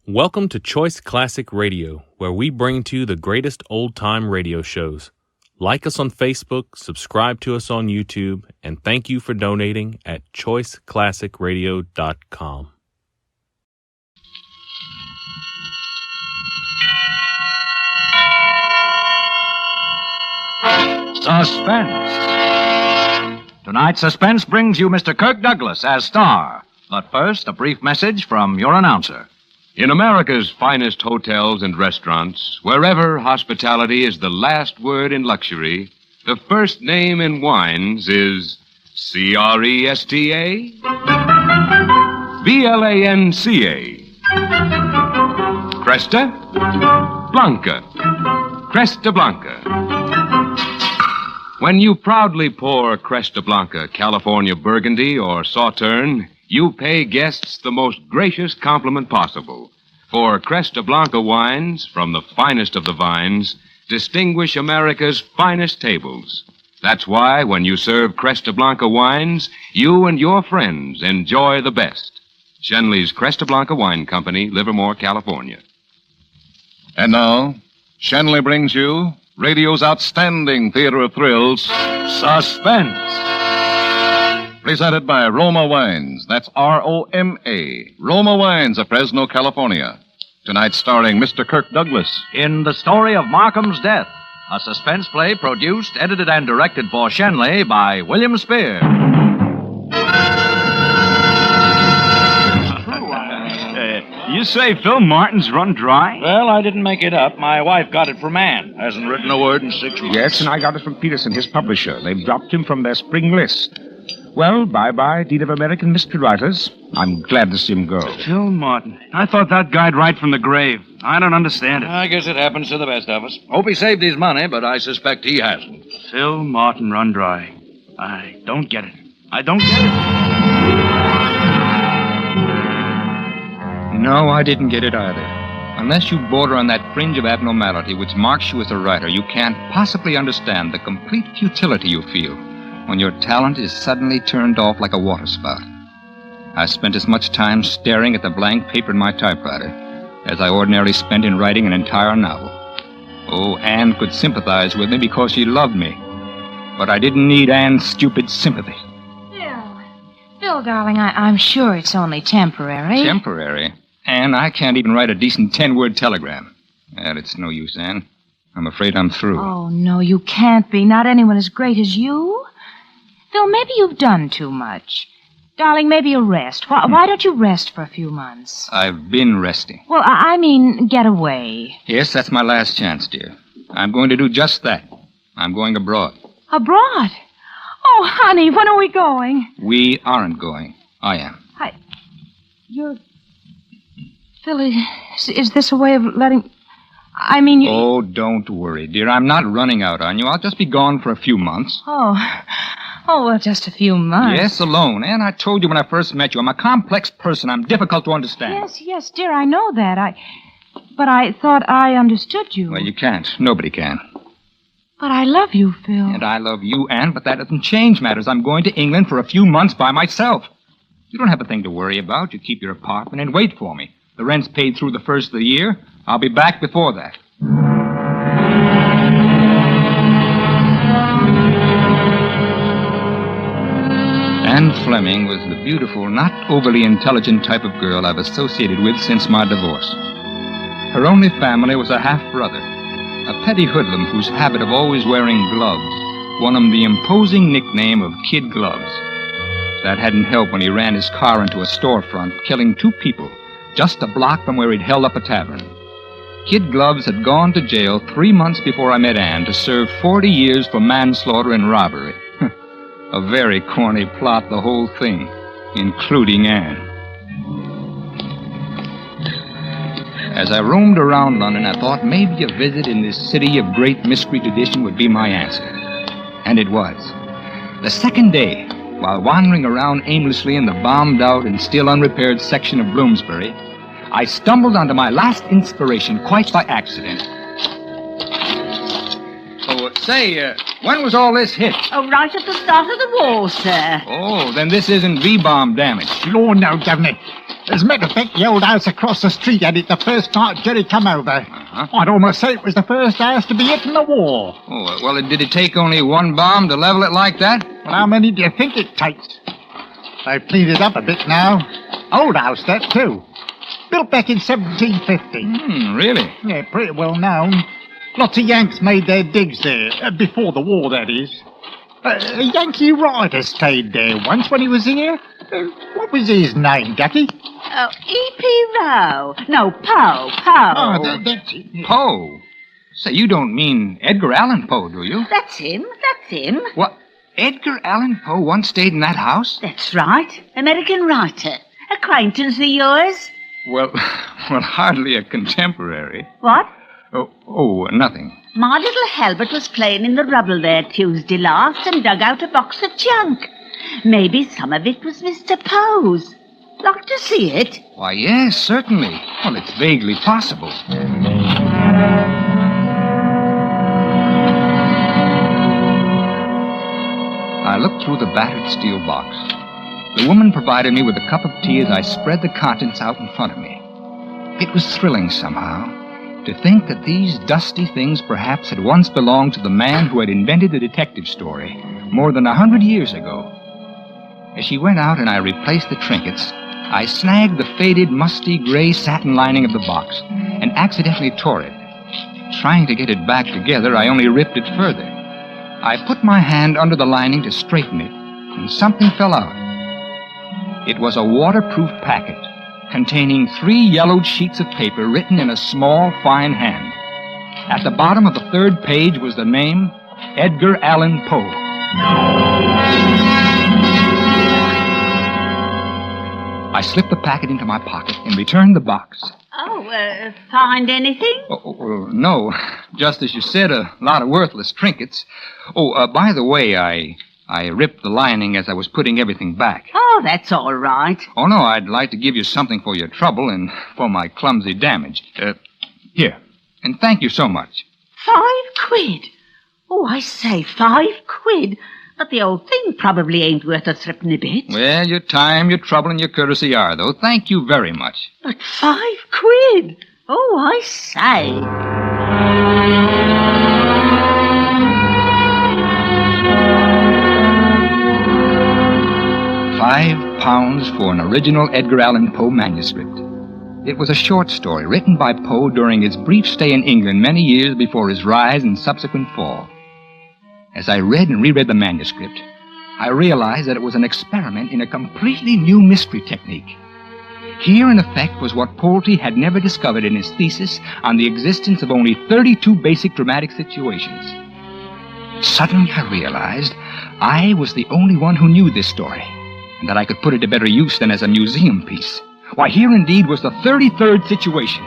Welcome to Choice Classic Radio, where we bring to you the greatest old-time radio shows. Like us on Facebook, subscribe to us on YouTube, and thank you for donating at choiceclassicradio.com. Suspense. Tonight, Suspense brings you Mr. Kirk Douglas as star. But first, a brief message from your announcer. In America's finest hotels and restaurants, wherever hospitality is the last word in luxury, the first name in wines is Cresta? Blanca. Cresta Blanca. Cresta Blanca. When you proudly pour Cresta Blanca California Burgundy or Sauterne, you pay guests the most gracious compliment possible. For Cresta Blanca wines, from the finest of the vines, distinguish America's finest tables. That's why when you serve Cresta Blanca wines, you and your friends enjoy the best. Shenley's Cresta Blanca Wine Company, Livermore, California. And now, Shenley brings you radio's outstanding theater of thrills, Suspense. Presented by Roma Wines. That's R-O-M-A. Roma Wines of Fresno, California. Tonight starring Mr. Kirk Douglas. In the story of Markham's death, a suspense play produced, edited, and directed for Shenley by William Spear. You say Phil Martin's run dry? Well, I didn't make it up. My wife got it from Ann. Hasn't written a word in 6 months. Yes, and I got it from Peterson, his publisher. They've dropped him from their spring list. Well, bye-bye, deed of American mystery writers. I'm glad to see him go. Phil Martin. I thought that guy'd write from the grave. I don't understand it. I guess it happens to the best of us. Hope he saved his money, but I suspect he hasn't. Phil Martin run dry. I don't get it. I don't get it. No, I didn't get it either. Unless you border on that fringe of abnormality which marks you as a writer, you can't possibly understand the complete futility you feel when your talent is suddenly turned off like a waterspout. I spent as much time staring at the blank paper in my typewriter as I ordinarily spent in writing an entire novel. Oh, Anne could sympathize with me because she loved me. But I didn't need Anne's stupid sympathy. Phil, darling, I'm sure it's only temporary. Temporary? Anne, I can't even write a decent 10-word telegram. Well, it's no use, Anne. I'm afraid I'm through. Oh, no, you can't be. Not anyone as great as you. Phil, maybe you've done too much. Darling, maybe you'll rest. Why don't you rest for a few months? I've been resting. Well, I mean, get away. Yes, that's my last chance, dear. I'm going to do just that. I'm going abroad. Abroad? Oh, honey, when are we going? We aren't going. I am. You're... Phil, is this a way of letting... I mean, you... Oh, don't worry, dear. I'm not running out on you. I'll just be gone for a few months. Oh, well, just a few months. Yes, alone. And I told you when I first met you, I'm a complex person. I'm difficult to understand. Yes, dear, I know that. But I thought I understood you. Well, you can't. Nobody can. But I love you, Phil. And I love you, Anne, but that doesn't change matters. I'm going to England for a few months by myself. You don't have a thing to worry about. You keep your apartment and wait for me. The rent's paid through the first of the year. I'll be back before that. Anne Fleming was the beautiful, not overly intelligent type of girl I've associated with since my divorce. Her only family was a half-brother, a petty hoodlum whose habit of always wearing gloves won him the imposing nickname of Kid Gloves. That hadn't helped when he ran his car into a storefront, killing 2 people just a block from where he'd held up a tavern. Kid Gloves had gone to jail 3 months before I met Anne to serve 40 years for manslaughter and robbery. A very corny plot, the whole thing, including Anne. As I roamed around London, I thought maybe a visit in this city of great mystery tradition would be my answer. And it was. The second day, while wandering around aimlessly in the bombed-out and still unrepaired section of Bloomsbury, I stumbled onto my last inspiration quite by accident. Oh, say, when was all this hit? Oh, right at the start of the war, sir. Oh, then this isn't V-bomb damage. Lord, no, Governor. As a matter of fact, the old house across the street had it the first night Jerry come over. I'd almost say it was the first house to be hit in the war. Oh, well, did it take only one bomb to level it like that? Well, how many do you think it takes? They've cleaned it up a bit now. Old house, that, too. Built back in 1750. Really? Yeah, pretty well known. Lots of Yanks made their digs there, before the war, that is. A Yankee writer stayed there once when he was here. What was his name, Ducky? Oh, E.P. Rowe. No, Poe. Poe. Oh, that's it. Poe? Say, you don't mean Edgar Allan Poe, do you? That's him. What? Edgar Allan Poe once stayed in that house? That's right. American writer. Acquaintance of yours? Well, hardly a contemporary. What? Oh, nothing. My little Halbert was playing in the rubble there Tuesday last and dug out a box of junk. Maybe some of it was Mr. Poe's. Like to see it? Why, yes, certainly. Well, it's vaguely possible. I looked through the battered steel box. The woman provided me with a cup of tea as I spread the contents out in front of me. It was thrilling somehow to think that these dusty things perhaps had once belonged to the man who had invented the detective story more than 100 years ago. As she went out and I replaced the trinkets, I snagged the faded, musty gray satin lining of the box and accidentally tore it. Trying to get it back together, I only ripped it further. I put my hand under the lining to straighten it, and something fell out. It was a waterproof packet containing 3 yellowed sheets of paper written in a small, fine hand. At the bottom of the 3rd page was the name Edgar Allan Poe. I slipped the packet into my pocket and returned the box. Oh, find anything? No. Just as you said, a lot of worthless trinkets. By the way, I ripped the lining as I was putting everything back. Oh, that's all right. Oh, no, I'd like to give you something for your trouble and for my clumsy damage. Here. And thank you so much. 5 quid? Oh, I say, 5 quid. But the old thing probably ain't worth a threepenny bit. Well, your time, your trouble, and your courtesy are, though. Thank you very much. But 5 quid? Oh, I say. £5 for an original Edgar Allan Poe manuscript. It was a short story written by Poe during his brief stay in England many years before his rise and subsequent fall. As I read and reread the manuscript, I realized that it was an experiment in a completely new mystery technique. Here, in effect, was what Pulte had never discovered in his thesis on the existence of only 32 basic dramatic situations. Suddenly, I realized I was the only one who knew this story, and that I could put it to better use than as a museum piece. Why, here indeed was the 33rd situation.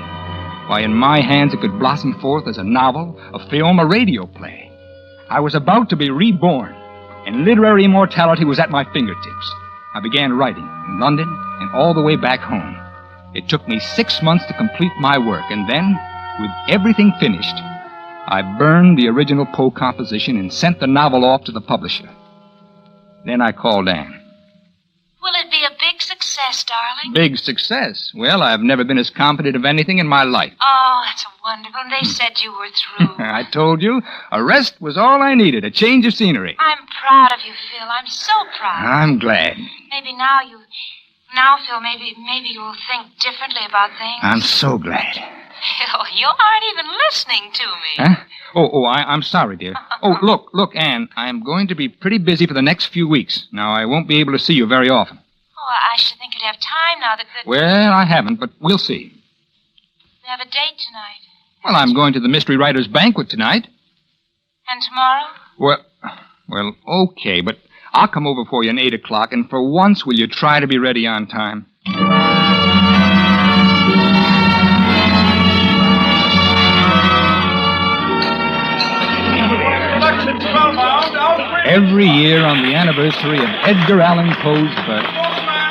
Why, in my hands it could blossom forth as a novel, a film, a radio play. I was about to be reborn, and literary immortality was at my fingertips. I began writing in London and all the way back home. It took me 6 months to complete my work, and then, with everything finished, I burned the original Poe composition and sent the novel off to the publisher. Then I called Anne. Will it be a big success, darling? Big success? Well, I've never been as confident of anything in my life. Oh, that's wonderful. They said you were through. I told you, a rest was all I needed, a change of scenery. I'm proud of you, Phil. I'm so proud. I'm glad. Maybe Phil, maybe you'll think differently about things. I'm so glad. Phil, you aren't even listening to me. Huh? I'm sorry, dear. Look, Anne, I'm going to be pretty busy for the next few weeks. Now, I won't be able to see you very often. Oh, I should think you'd have time now that... Well, I haven't, but we'll see. We have a date tonight. Well, I'm going to the Mystery Writers' Banquet tonight. And tomorrow? Well, okay, but I'll come over for you at 8 o'clock, and for once, will you try to be ready on time? Every year on the anniversary of Edgar Allan Poe's birth,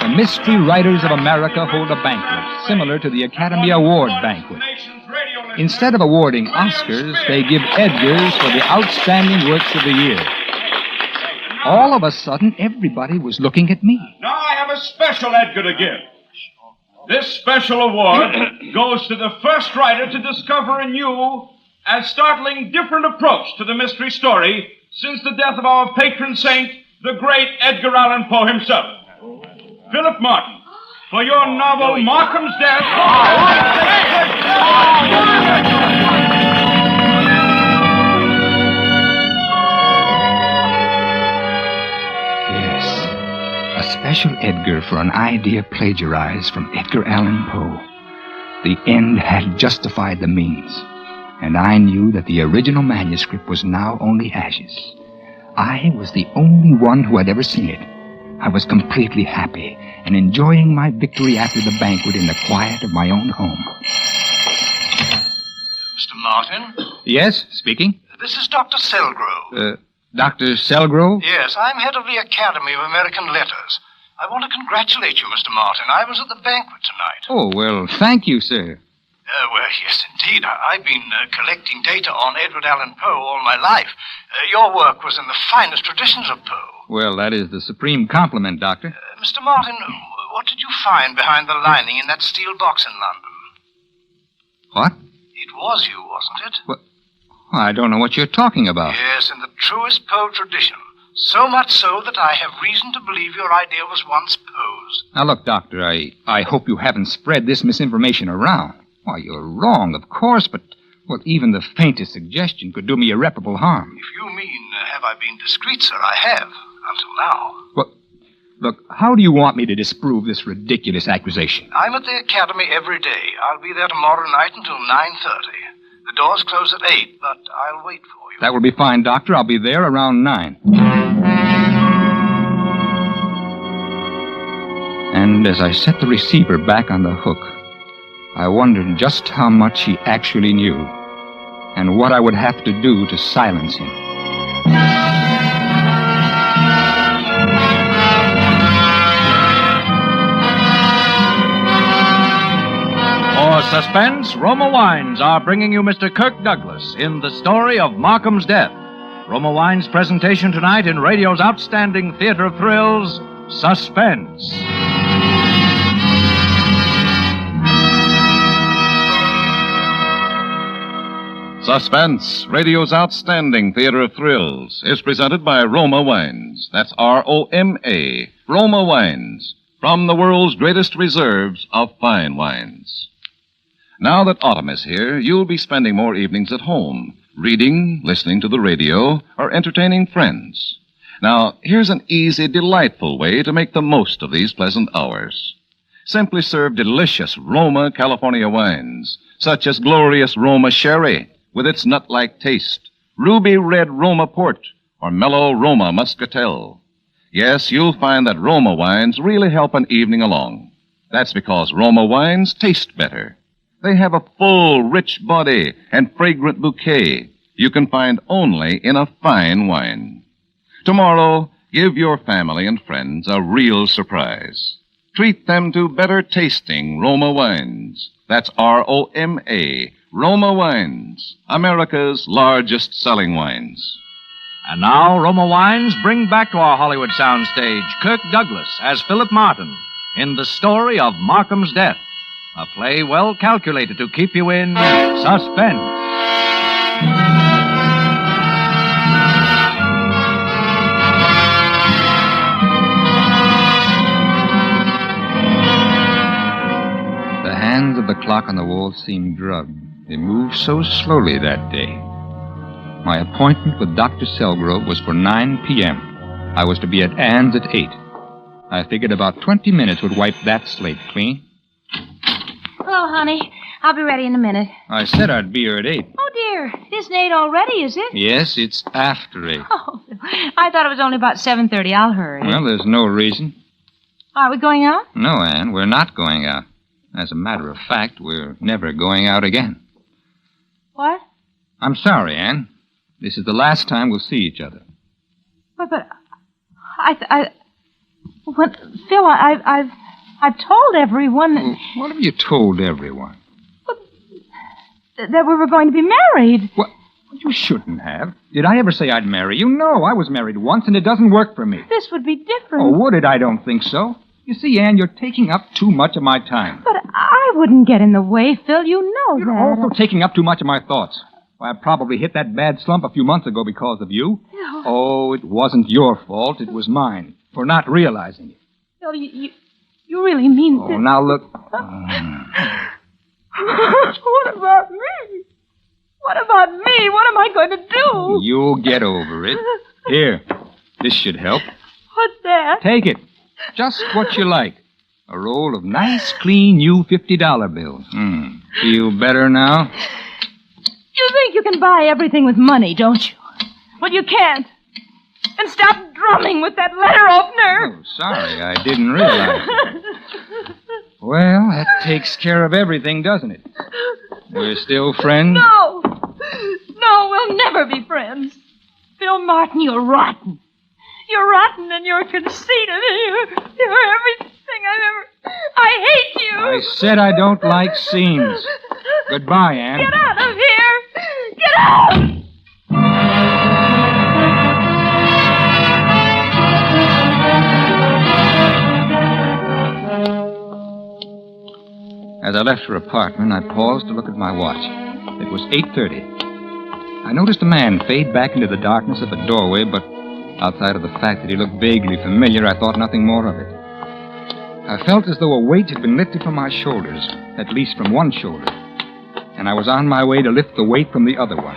the Mystery Writers of America hold a banquet similar to the Academy Award banquet. Instead of awarding Oscars, they give Edgars for the outstanding works of the year. All of a sudden, everybody was looking at me. Now I have a special Edgar to give. This special award goes to the first writer to discover a new and startling different approach to the mystery story since the death of our patron saint, the great Edgar Allan Poe himself. Philip Martin, for your novel Markham's Death. A special Edgar for an idea plagiarized from Edgar Allan Poe. The end had justified the means, and I knew that the original manuscript was now only ashes. I was the only one who had ever seen it. I was completely happy and enjoying my victory after the banquet in the quiet of my own home. Mr. Martin? Yes, speaking. This is Dr. Selgrove. Dr. Selgrove? Yes, I'm head of the Academy of American Letters. I want to congratulate you, Mr. Martin. I was at the banquet tonight. Oh, well, thank you, sir. Well, yes, indeed. I've been collecting data on Edward Allan Poe all my life. Your work was in the finest traditions of Poe. Well, that is the supreme compliment, Doctor. Mr. Martin, what did you find behind the lining in that steel box in London? What? It was you, wasn't it? What? I don't know what you're talking about. Yes, in the truest Poe tradition. So much so that I have reason to believe your idea was once Poe's. Now, look, Doctor, I hope you haven't spread this misinformation around. Why, you're wrong, of course, but, well, even the faintest suggestion could do me irreparable harm. If you mean, have I been discreet, sir, I have, until now. Well, look, how do you want me to disprove this ridiculous accusation? I'm at the Academy every day. I'll be there tomorrow night until 9:30. The doors close at 8, but I'll wait for you. That will be fine, Doctor. I'll be there around 9. And as I set the receiver back on the hook, I wondered just how much he actually knew and what I would have to do to silence him. For Suspense, Roma Wines are bringing you Mr. Kirk Douglas in the story of Markham's Death. Roma Wines' presentation tonight in radio's outstanding theater of thrills, Suspense. Suspense, radio's outstanding theater of thrills, is presented by Roma Wines. That's R-O-M-A, Roma Wines, from the world's greatest reserves of fine wines. Now that autumn is here, you'll be spending more evenings at home, reading, listening to the radio, or entertaining friends. Now, here's an easy, delightful way to make the most of these pleasant hours. Simply serve delicious Roma California wines, such as glorious Roma Sherry, with its nut-like taste, ruby red Roma Port, or mellow Roma Muscatel. Yes, you'll find that Roma wines really help an evening along. That's because Roma wines taste better. They have a full, rich body and fragrant bouquet you can find only in a fine wine. Tomorrow, give your family and friends a real surprise. Treat them to better tasting Roma wines. That's R-O-M-A, Roma Wines, America's largest selling wines. And now, Roma Wines bring back to our Hollywood soundstage Kirk Douglas as Philip Martin in the story of Markham's Death, a play well calculated to keep you in suspense. The hands of the clock on the wall seemed drugged. They moved so slowly that day. My appointment with Dr. Selgrove was for 9 p.m. I was to be at Ann's at 8. I figured about 20 minutes would wipe that slate clean. Hello, honey. I'll be ready in a minute. I said I'd be here at 8. Oh, dear. It isn't 8 already, is it? Yes, it's after 8. Oh, I thought it was only about 7:30. I'll hurry. Well, there's no reason. Are we going out? No, Ann, we're not going out. As a matter of fact, we're never going out again. What? I'm sorry, Ann. This is the last time we'll see each other. But Phil, I've told everyone Well, what have you told everyone? that we were going to be married. What? You shouldn't have. Did I ever say I'd marry you? No, I was married once, and it doesn't work for me. This would be different. Oh, would it? I don't think so. You see, Anne, you're taking up too much of my time. But I wouldn't get in the way, Phil. You know You're that. also taking up too much of my thoughts. Why, I probably hit that bad slump a few months ago because of you. Phil. Oh, it wasn't your fault. It was mine for not realizing it. Phil, you really mean Oh, this? now look. What about me? What about me? What am I going to do? You'll get over it. Here, this should help. What's that? Take it. Just what you like. A roll of nice, clean, new $50 bills. Feel better now? You think you can buy everything with money, don't you? Well, you can't. And stop drumming with that letter opener. Oh, sorry, I didn't realize it. Well, that takes care of everything, doesn't it? We're still friends? No. No, we'll never be friends. Phil Martin, you're rotten. You're rotten and you're conceited and you're everything I've ever... I hate you. I said I don't like scenes. Goodbye, Anne. Get out of here. Get out. As I left her apartment, I paused to look at my watch. It was 8:30. I noticed a man fade back into the darkness of a doorway, but outside of the fact that he looked vaguely familiar, I thought nothing more of it. I felt as though a weight had been lifted from my shoulders, at least from one shoulder, and I was on my way to lift the weight from the other one.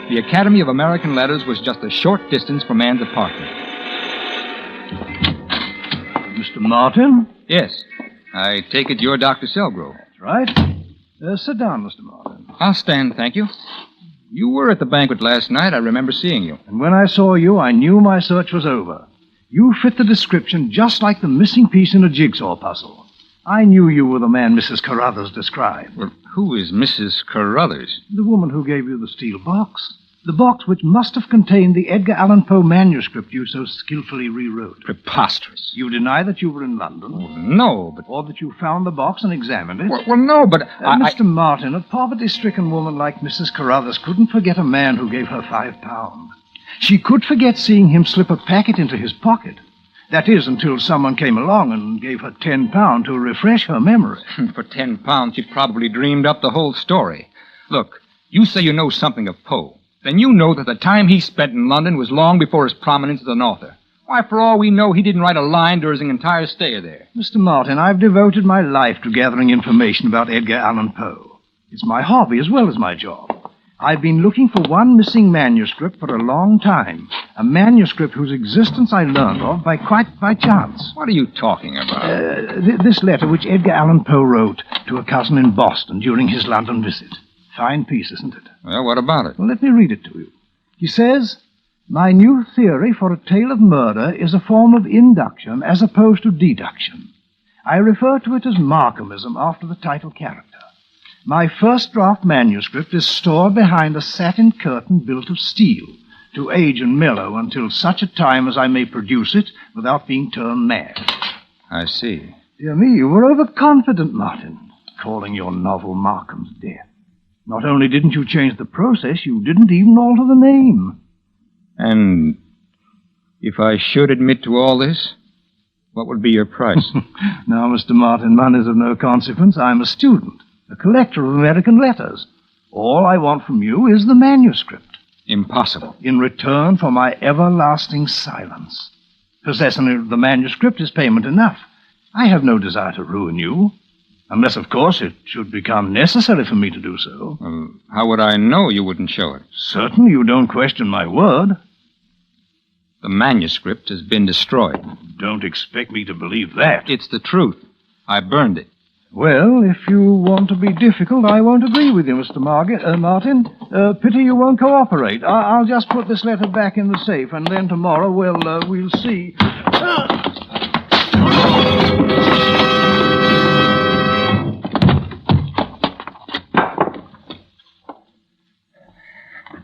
The Academy of American Letters was just a short distance from Anne's apartment. Mr. Martin? Yes. I take it you're Dr. Selgrove. That's right. Sit down, Mr. Martin. I'll stand, thank you. You were at the banquet last night. I remember seeing you. And when I saw you, I knew my search was over. You fit the description just like the missing piece in a jigsaw puzzle. I knew you were the man Mrs. Carruthers described. Well, who is Mrs. Carruthers? The woman who gave you the steel box. The box which must have contained the Edgar Allan Poe manuscript you so skillfully rewrote. Preposterous. You deny that you were in London? Oh, no, but... Or that you found the box and examined it? Well, no, but... Mr. Martin, a poverty-stricken woman like Mrs. Carruthers couldn't forget a man who gave her £5. She could forget seeing him slip a packet into his pocket. That is, until someone came along and gave her £10 to refresh her memory. For £10, she probably dreamed up the whole story. Look, you say you know something of Poe. Then you know that the time he spent in London was long before his prominence as an author. Why, for all we know, he didn't write a line during his entire stay there. Mr. Martin, I've devoted my life to gathering information about Edgar Allan Poe. It's my hobby as well as my job. I've been looking for one missing manuscript for a long time. A manuscript whose existence I learned of quite by chance. What are you talking about? This letter which Edgar Allan Poe wrote to a cousin in Boston during his London visit. Fine piece, isn't it? Well, what about it? Well, let me read it to you. He says, "My new theory for a tale of murder is a form of induction as opposed to deduction. I refer to it as Markhamism after the title character. My first draft manuscript is stored behind a satin curtain built of steel to age and mellow until such a time as I may produce it without being turned mad." I see. Dear me, you were overconfident, Martin, calling your novel Markham's Death. Not only didn't you change the process, you didn't even alter the name. And if I should admit to all this, what would be your price? Now, Mr. Martin, money's of no consequence. I'm a student, a collector of American letters. All I want from you is the manuscript. Impossible. In return for my everlasting silence. Possessing the manuscript is payment enough. I have no desire to ruin you. Unless, of course, it should become necessary for me to do so. How would I know you wouldn't show it? Certainly you don't question my word. The manuscript has been destroyed. Don't expect me to believe that. It's the truth. I burned it. Well, if you want to be difficult, I won't agree with you, Mr. Martin. Pity you won't cooperate. I'll just put this letter back in the safe, and then tomorrow we'll see.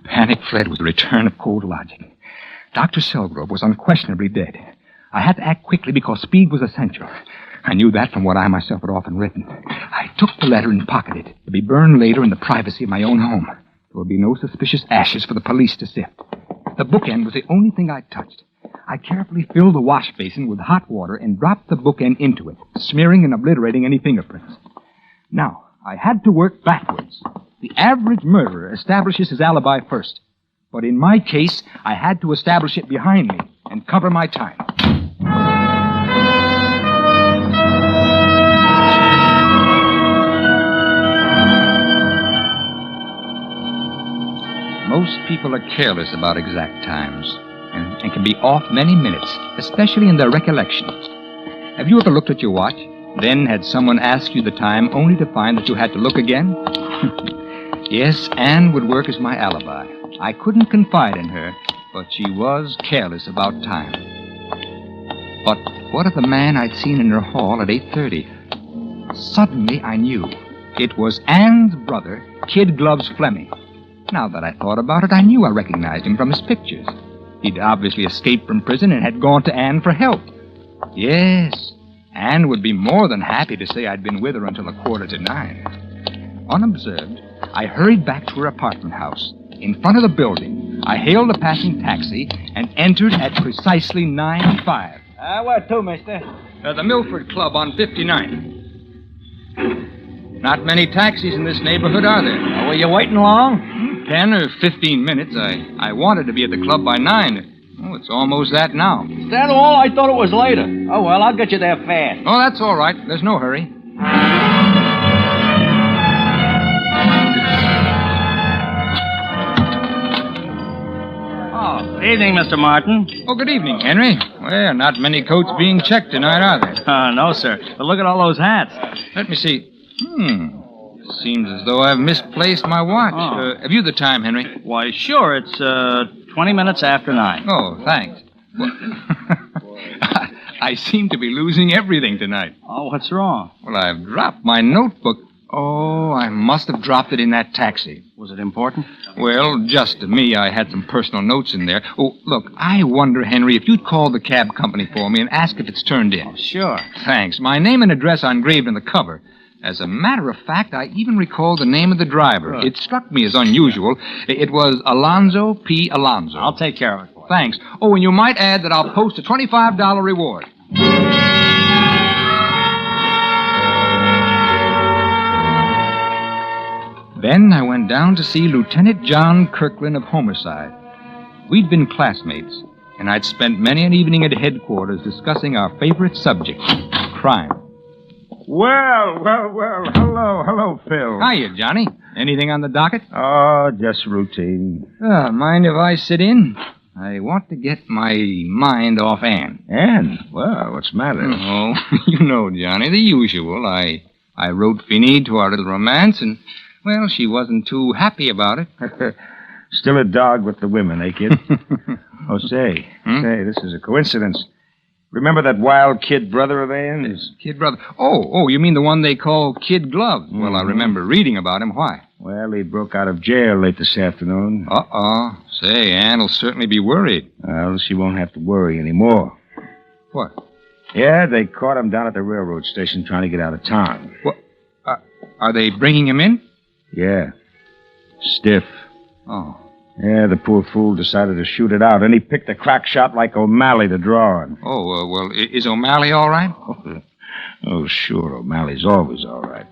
Panic fled with the return of cold logic. Dr. Selgrove was unquestionably dead. I had to act quickly because speed was essential. I knew that from what I myself had often written. I took the letter and pocketed it to be burned later in the privacy of my own home. There would be no suspicious ashes for the police to sift. The bookend was the only thing I touched. I carefully filled the wash basin with hot water and dropped the bookend into it, smearing and obliterating any fingerprints. Now, I had to work backwards. The average murderer establishes his alibi first. But in my case, I had to establish it behind me and cover my time. Most people are careless about exact times and can be off many minutes, especially in their recollection. Have you ever looked at your watch, then had someone ask you the time only to find that you had to look again? Yes, Anne would work as my alibi. I couldn't confide in her, but she was careless about time. But what of the man I'd seen in her hall at 8:30? Suddenly I knew. It was Anne's brother, Kid Gloves Fleming. Now that I thought about it, I knew I recognized him from his pictures. He'd obviously escaped from prison and had gone to Anne for help. Yes, Anne would be more than happy to say I'd been with her until 8:45. Unobserved, I hurried back to her apartment house. In front of the building, I hailed a passing taxi and entered at precisely 9:05. Where to, mister? The Milford Club on 59. Not many taxis in this neighborhood, are there? Were you waiting long? 10 or 15 minutes. I wanted to be at the club by 9. Oh, it's almost that now. Is that all? I thought it was later. Oh, well, I'll get you there fast. Oh, that's all right. There's no hurry. Good evening, Mr. Martin. Oh, good evening, Henry. Well, not many coats being checked tonight, are there? No, sir. But look at all those hats. Let me see. Seems as though I've misplaced my watch. Oh. Have you the time, Henry? Why, sure. It's 20 minutes after 9. Oh, thanks. Well, I seem to be losing everything tonight. Oh, what's wrong? Well, I've dropped my notebook. Oh, I must have dropped it in that taxi. Was it important? Well, just to me, I had some personal notes in there. Oh, look, I wonder, Henry, if you'd call the cab company for me and ask if it's turned in. Oh, sure. Thanks. My name and address are engraved on the cover. As a matter of fact, I even recall the name of the driver. Good. It struck me as unusual. It was Alonzo P. Alonzo. I'll take care of it for you. Thanks. Oh, and you might add that I'll post a $25 reward. Then I went down to see Lieutenant John Kirkland of Homicide. We'd been classmates, and I'd spent many an evening at headquarters discussing our favorite subject, crime. Well. Hello, Phil. Hiya, Johnny. Anything on the docket? Oh, just routine. Mind if I sit in? I want to get my mind off Anne. Anne? Well, what's the matter? Oh, you know, Johnny, the usual. I wrote Finny to our little romance, and, well, she wasn't too happy about it. Still a dog with the women, eh, kid? Oh, say, this is a coincidence. Remember that wild kid brother of Anne's? Kid brother? Oh, you mean the one they call Kid Gloves? Mm-hmm. Well, I remember reading about him. Why? Well, he broke out of jail late this afternoon. Say, Anne will certainly be worried. Well, she won't have to worry anymore. What? Yeah, they caught him down at the railroad station trying to get out of town. What? Are they bringing him in? Yeah. Stiff. Oh. Yeah, the poor fool decided to shoot it out, and he picked a crack shot like O'Malley to draw on. Oh, well, is O'Malley all right? Oh, sure, O'Malley's always all right.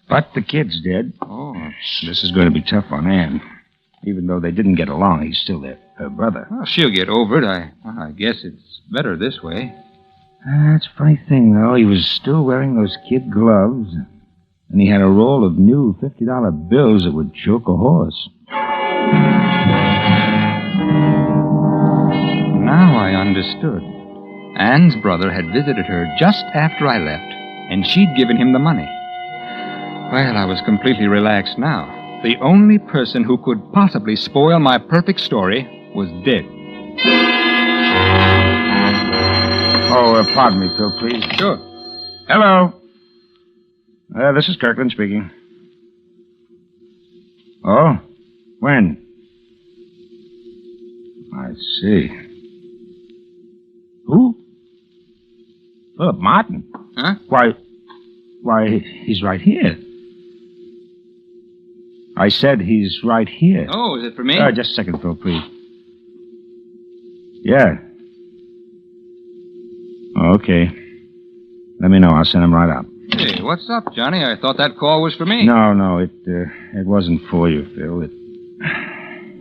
But the kid's dead. Oh. This is going to be tough on Anne. Even though they didn't get along, he's still her brother. Well, she'll get over it. I guess it's better this way. That's a funny thing, though. He was still wearing those kid gloves, and he had a roll of new $50 bills that would choke a horse. Now I understood. Anne's brother had visited her just after I left, and she'd given him the money. Well, I was completely relaxed now. The only person who could possibly spoil my perfect story was dead. Oh, pardon me, Phil, please. Sure. Hello. This is Kirkland speaking. Oh? When? I see. Who? Philip Martin. Huh? Why, he's right here. I said he's right here. Oh, is it for me? Just a second, Phil, please. Yeah, Okay. Let me know. I'll send him right out. Hey, what's up, Johnny? I thought that call was for me. No, it wasn't for you, Phil.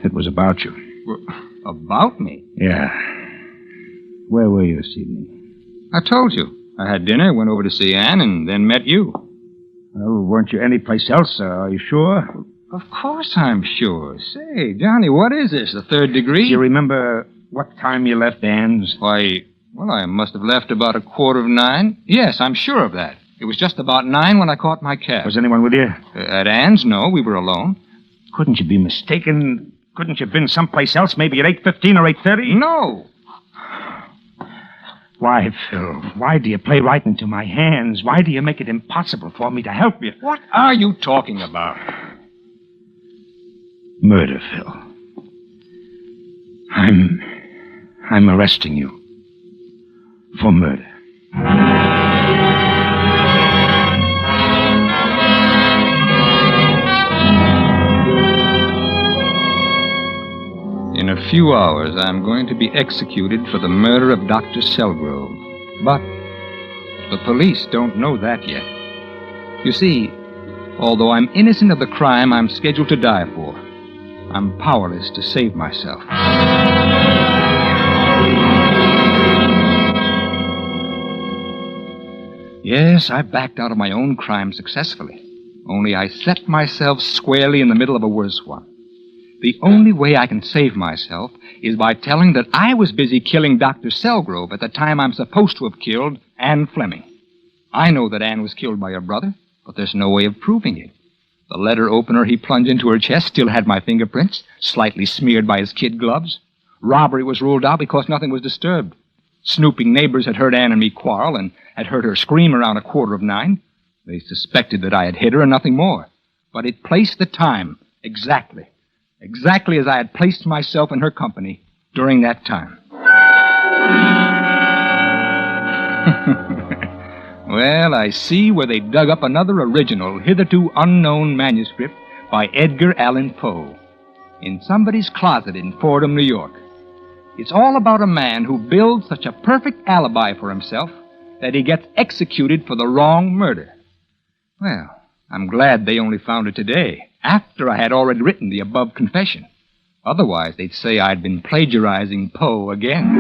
It was about you. About me? Yeah. Where were you this evening? I told you. I had dinner, went over to see Anne, and then met you. Well, weren't you anyplace else? Are you sure? Of course I'm sure. Say, Johnny, what is this, the third degree? Do you remember what time you left Anne's? Why, well, I must have left about 9:15. Yes, I'm sure of that. It was just about 9 when I caught my cab. Was anyone with you? At Anne's, no. We were alone. Couldn't you be mistaken? Couldn't you have been someplace else, maybe at 8:15 or 8:30? No. Why, Phil? Why do you play right into my hands? Why do you make it impossible for me to help you? What are you talking about? Murder, Phil. I'm arresting you for murder. In a few hours, I'm going to be executed for the murder of Dr. Selgrove. But the police don't know that yet. You see, although I'm innocent of the crime I'm scheduled to die for, I'm powerless to save myself. Yes, I backed out of my own crime successfully. Only I set myself squarely in the middle of a worse one. The only way I can save myself is by telling that I was busy killing Dr. Selgrove at the time I'm supposed to have killed Anne Fleming. I know that Anne was killed by her brother, but there's no way of proving it. The letter opener he plunged into her chest still had my fingerprints, slightly smeared by his kid gloves. Robbery was ruled out because nothing was disturbed. Snooping neighbors had heard Anne and me quarrel and had heard her scream around 9:15. They suspected that I had hit her and nothing more. But it placed the time exactly as I had placed myself in her company during that time. Well, I see where they dug up another original, hitherto unknown manuscript by Edgar Allan Poe in somebody's closet in Fordham, New York. It's all about a man who builds such a perfect alibi for himself that he gets executed for the wrong murder. Well, I'm glad they only found it today, after I had already written the above confession. Otherwise, they'd say I'd been plagiarizing Poe again.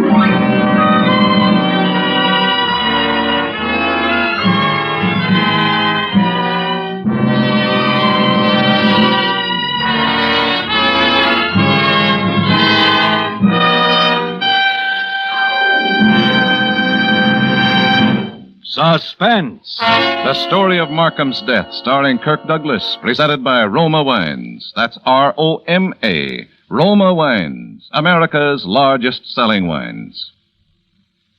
Suspense. The story of Markham's death, starring Kirk Douglas, presented by Roma Wines. That's R-O-M-A. Roma Wines, America's largest selling wines.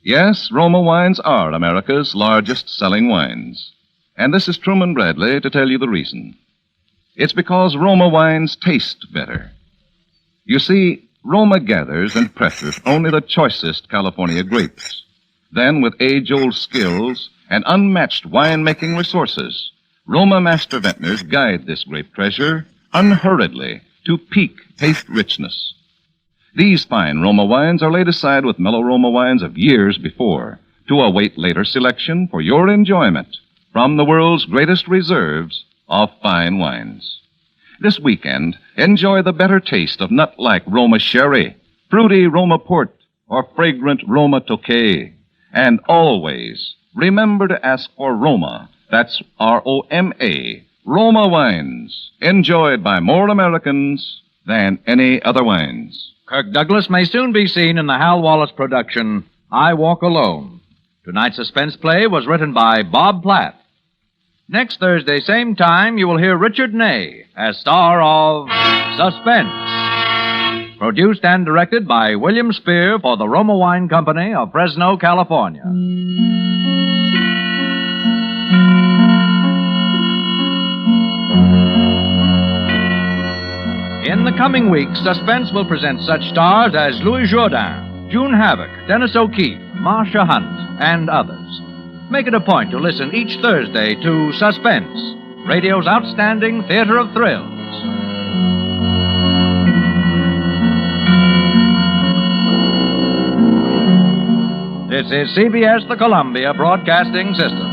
Yes, Roma Wines are America's largest selling wines. And this is Truman Bradley to tell you the reason. It's because Roma Wines taste better. You see, Roma gathers and pressures only the choicest California grapes. Then, with age-old skills and unmatched wine-making resources, Roma master vintners guide this grape treasure unhurriedly to peak taste richness. These fine Roma wines are laid aside with mellow Roma wines of years before to await later selection for your enjoyment from the world's greatest reserves of fine wines. This weekend, enjoy the better taste of nut-like Roma sherry, fruity Roma port, or fragrant Roma tokay. And always remember to ask for Roma. That's R-O-M-A. Roma wines, enjoyed by more Americans than any other wines. Kirk Douglas may soon be seen in the Hal Wallace production, I Walk Alone. Tonight's suspense play was written by Bob Platt. Next Thursday, same time, you will hear Richard Ney as star of Suspense. Produced and directed by William Spear for the Roma Wine Company of Fresno, California. In the coming weeks, Suspense will present such stars as Louis Jourdain, June Havoc, Dennis O'Keefe, Marcia Hunt, and others. Make it a point to listen each Thursday to Suspense, radio's outstanding theater of thrills. This is CBS, the Columbia Broadcasting System.